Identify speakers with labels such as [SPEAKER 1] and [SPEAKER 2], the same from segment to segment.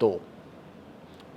[SPEAKER 1] 2,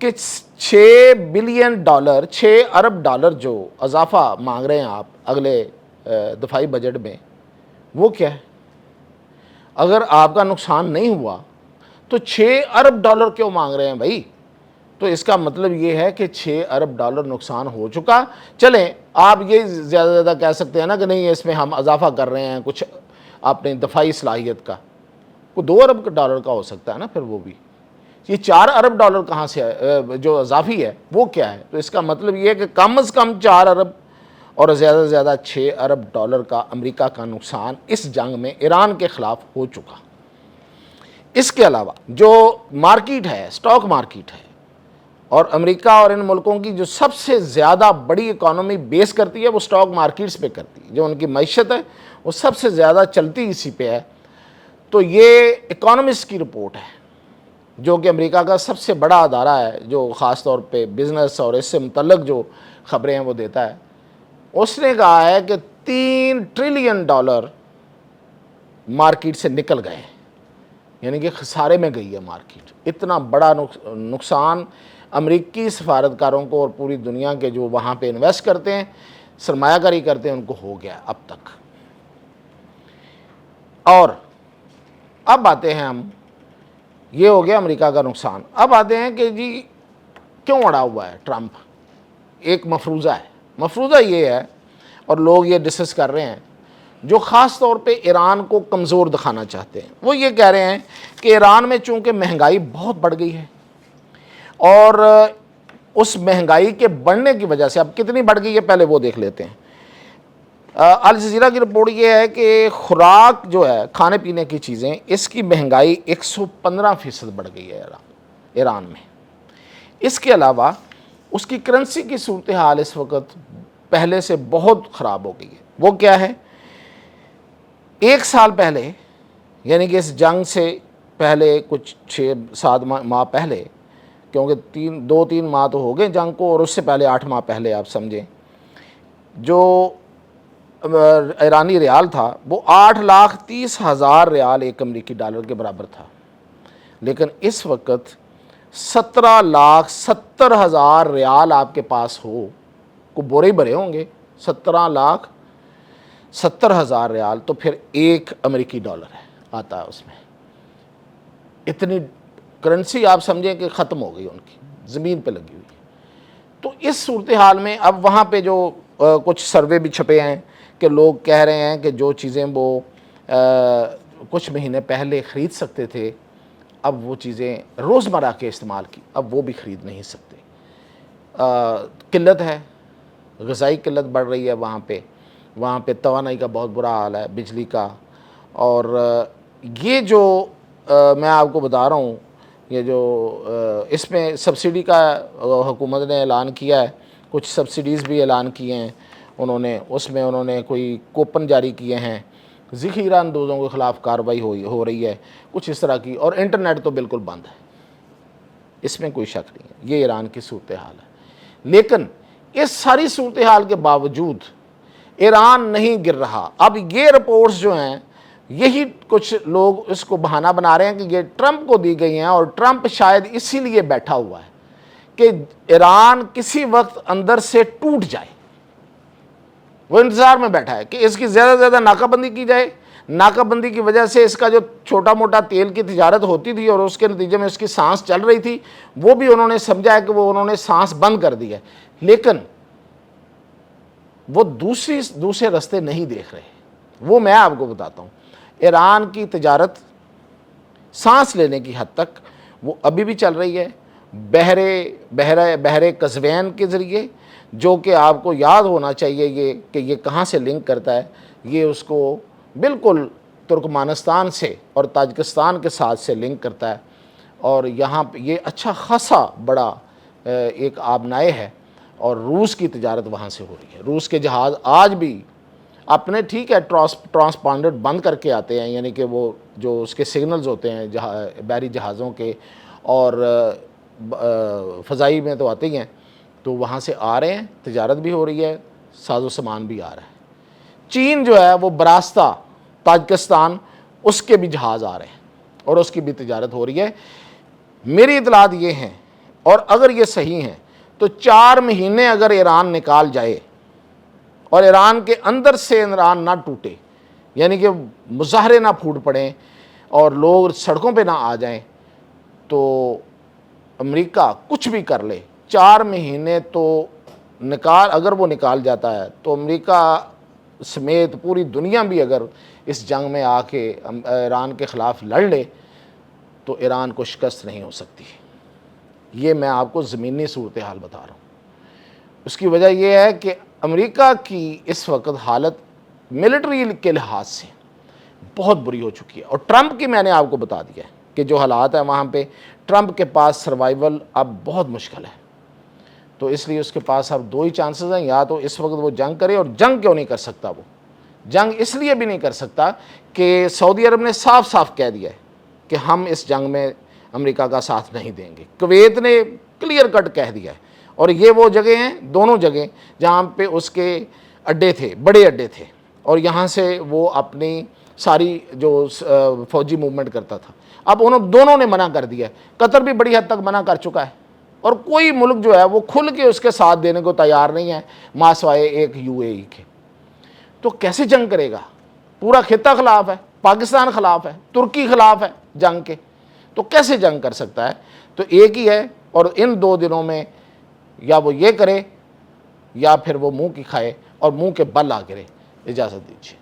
[SPEAKER 1] کہ 6 ارب ڈالر جو اضافہ مانگ رہے ہیں آپ اگلے دفاعی بجٹ میں، وہ کیا ہے؟ اگر آپ کا نقصان نہیں ہوا تو 6 ارب ڈالر کیوں مانگ رہے ہیں بھائی؟ تو اس کا مطلب یہ ہے کہ 6 ارب ڈالر نقصان ہو چکا۔ چلیں آپ یہ زیادہ زیادہ کہہ سکتے ہیں نا کہ نہیں اس میں ہم اضافہ کر رہے ہیں کچھ اپنے دفاعی صلاحیت کا، کوئی 2 ارب ڈالر کا ہو سکتا ہے نا پھر وہ بھی۔ یہ 4 ارب ڈالر کہاں سے جو اضافی ہے وہ کیا ہے؟ تو اس کا مطلب یہ ہے کہ کم از کم 4 ارب اور زیادہ سے زیادہ 6 ارب ڈالر کا امریکہ کا نقصان اس جنگ میں ایران کے خلاف ہو چکا۔ اس کے علاوہ جو مارکیٹ ہے، سٹاک مارکیٹ ہے، اور امریکہ اور ان ملکوں کی جو سب سے زیادہ بڑی اکانومی بیس کرتی ہے وہ سٹاک مارکیٹس پہ کرتی ہے، جو ان کی معیشت ہے وہ سب سے زیادہ چلتی اسی پہ ہے۔ تو یہ اکانومسٹ کی رپورٹ ہے، جو کہ امریکہ کا سب سے بڑا ادارہ ہے جو خاص طور پہ بزنس اور اس سے متعلق جو خبریں ہیں وہ دیتا ہے۔ اس نے کہا ہے کہ 3 ٹریلین ڈالر مارکیٹ سے نکل گئے، یعنی کہ خسارے میں گئی ہے مارکیٹ۔ اتنا بڑا نقصان امریکی سفارتکاروں کو اور پوری دنیا کے جو وہاں پہ انویسٹ کرتے ہیں، سرمایہ کاری کرتے ہیں، ان کو ہو گیا اب تک۔ اور اب آتے ہیں ہم، یہ ہو گیا امریکہ کا نقصان۔ اب آتے ہیں کہ جی کیوں اڑا ہوا ہے ٹرمپ؟ ایک مفروضہ ہے، مفروضہ یہ ہے اور لوگ یہ ڈسکس کر رہے ہیں جو خاص طور پہ ایران کو کمزور دکھانا چاہتے ہیں۔ وہ یہ کہہ رہے ہیں کہ ایران میں چونکہ مہنگائی بہت بڑھ گئی ہے، اور اس مہنگائی کے بڑھنے کی وجہ سے اب کتنی بڑھ گئی ہے پہلے وہ دیکھ لیتے ہیں۔ الجزیرہ کی رپورٹ یہ ہے کہ خوراک جو ہے، کھانے پینے کی چیزیں، اس کی مہنگائی 115% بڑھ گئی ہے ایران میں۔ اس کے علاوہ اس کی کرنسی کی صورتحال اس وقت پہلے سے بہت خراب ہو گئی ہے۔ وہ کیا ہے؟ 1 سال پہلے، یعنی کہ اس جنگ سے پہلے کچھ 6-7 ماہ پہلے، کیونکہ 2-3 ماہ تو ہو گئے جنگ کو، اور اس سے پہلے 8 ماہ پہلے آپ سمجھیں، جو ایرانی ریال تھا وہ 8,30,000 ریال ایک امریکی ڈالر کے برابر تھا، لیکن اس وقت 17,70,000 ریال آپ کے پاس ہو، کو بورے ہی بھرے ہوں گے، 17,70,000 ریال، تو پھر 1 امریکی ڈالر ہے آتا ہے اس میں۔ اتنی کرنسی آپ سمجھیں کہ ختم ہو گئی ان کی، زمین پہ لگی ہوئی۔ تو اس صورتحال میں اب وہاں پہ جو کچھ سروے بھی چھپے ہیں کہ لوگ کہہ رہے ہیں کہ جو چیزیں وہ کچھ مہینے پہلے خرید سکتے تھے، اب وہ چیزیں روزمرہ کے استعمال کی اب وہ بھی خرید نہیں سکتے۔ قلت ہے، غذائی قلت بڑھ رہی ہے وہاں پہ توانائی کا بہت برا حال ہے، بجلی کا، اور یہ جو میں آپ کو بتا رہا ہوں، یہ جو اس میں سبسڈی کا حکومت نے اعلان کیا ہے، کچھ سبسڈیز بھی اعلان کیے ہیں انہوں نے، اس میں انہوں نے کوئی کوپن جاری کیے ہیں، ذخیرہ اندوزوں کے خلاف کارروائی ہو رہی ہے، کچھ اس طرح کی، اور انٹرنیٹ تو بالکل بند ہے، اس میں کوئی شک نہیں ہے۔ یہ ایران کی صورتحال ہے، لیکن اس ساری صورتحال کے باوجود ایران نہیں گر رہا۔ اب یہ رپورٹس جو ہیں، یہی کچھ لوگ اس کو بہانہ بنا رہے ہیں کہ یہ ٹرمپ کو دی گئی ہیں، اور ٹرمپ شاید اسی لیے بیٹھا ہوا ہے کہ ایران کسی وقت اندر سے ٹوٹ جائے۔ وہ انتظار میں بیٹھا ہے کہ اس کی زیادہ سے زیادہ ناکہ بندی کی جائے، ناکہ بندی کی وجہ سے اس کا جو چھوٹا موٹا تیل کی تجارت ہوتی تھی اور اس کے نتیجے میں اس کی سانس چل رہی تھی، وہ بھی انہوں نے سمجھا ہے کہ وہ انہوں نے سانس بند کر دی ہے، لیکن وہ دوسرے راستے نہیں دیکھ رہے۔ وہ میں آپ کو بتاتا ہوں، ایران کی تجارت سانس لینے کی حد تک وہ ابھی بھی چل رہی ہے، بحر قزوین کے ذریعے، جو کہ آپ کو یاد ہونا چاہیے کہ یہ کہاں سے لنک کرتا ہے، یہ اس کو بالکل ترکمانستان سے اور تاجکستان کے ساتھ سے لنک کرتا ہے، اور یہاں پہ یہ اچھا خاصا بڑا ایک آبنائے ہے، اور روس کی تجارت وہاں سے ہو رہی ہے۔ روس کے جہاز آج بھی اپنے ٹھیک ہے ٹرانسپانڈر بند کر کے آتے ہیں، یعنی کہ وہ جو اس کے سگنلز ہوتے ہیں بحری جہازوں کے اور فضائی میں تو آتے ہی ہیں، تو وہاں سے آ رہے ہیں، تجارت بھی ہو رہی ہے، ساز و سامان بھی آ رہا ہے۔ چین جو ہے وہ براستہ تاجکستان، اس کے بھی جہاز آ رہے ہیں اور اس کی بھی تجارت ہو رہی ہے۔ میری اطلاعات یہ ہیں، اور اگر یہ صحیح ہیں تو 4 مہینے اگر ایران نکال جائے اور ایران کے اندر سے ایران نہ ٹوٹے، یعنی کہ مظاہرے نہ پھوٹ پڑیں اور لوگ سڑکوں پہ نہ آ جائیں، تو امریکہ کچھ بھی کر لے، 4 مہینے تو اگر وہ نکال جاتا ہے تو امریکہ سمیت پوری دنیا بھی اگر اس جنگ میں آ کے ایران کے خلاف لڑ لے تو ایران کو شکست نہیں ہو سکتی۔ یہ میں آپ کو زمینی صورتحال بتا رہا ہوں۔ اس کی وجہ یہ ہے کہ امریکہ کی اس وقت حالت ملٹری کے لحاظ سے بہت بری ہو چکی ہے، اور ٹرمپ کی میں نے آپ کو بتا دیا ہے کہ جو حالات ہیں وہاں پہ ٹرمپ کے پاس سروائیول اب بہت مشکل ہے۔ تو اس لیے اس کے پاس اب 2 ہی چانسز ہیں، یا تو اس وقت وہ جنگ کرے، اور جنگ کیوں نہیں کر سکتا وہ؟ جنگ اس لیے بھی نہیں کر سکتا کہ سعودی عرب نے صاف صاف کہہ دیا ہے کہ ہم اس جنگ میں امریکہ کا ساتھ نہیں دیں گے۔ کویت نے کلیئر کٹ کہہ دیا ہے، اور یہ وہ جگہ ہیں، دونوں جگہیں جہاں پہ اس کے اڈے تھے، بڑے اڈے تھے، اور یہاں سے وہ اپنی ساری جو فوجی موومنٹ کرتا تھا۔ اب دونوں نے منع کر دیا ہے، قطر بھی بڑی حد تک منع کر چکا ہے، اور کوئی ملک جو ہے وہ کھل کے اس کے ساتھ دینے کو تیار نہیں ہے ماں سوائے ایک UAE کے۔ تو کیسے جنگ کرے گا؟ پورا خطہ خلاف ہے، پاکستان خلاف ہے، ترکی خلاف ہے جنگ کے، تو کیسے جنگ کر سکتا ہے؟ تو ایک ہی ہے، اور ان 2 دنوں میں یا وہ یہ کرے یا پھر وہ منہ کی کھائے اور منہ کے بل آ گرے۔ اجازت دیجیے۔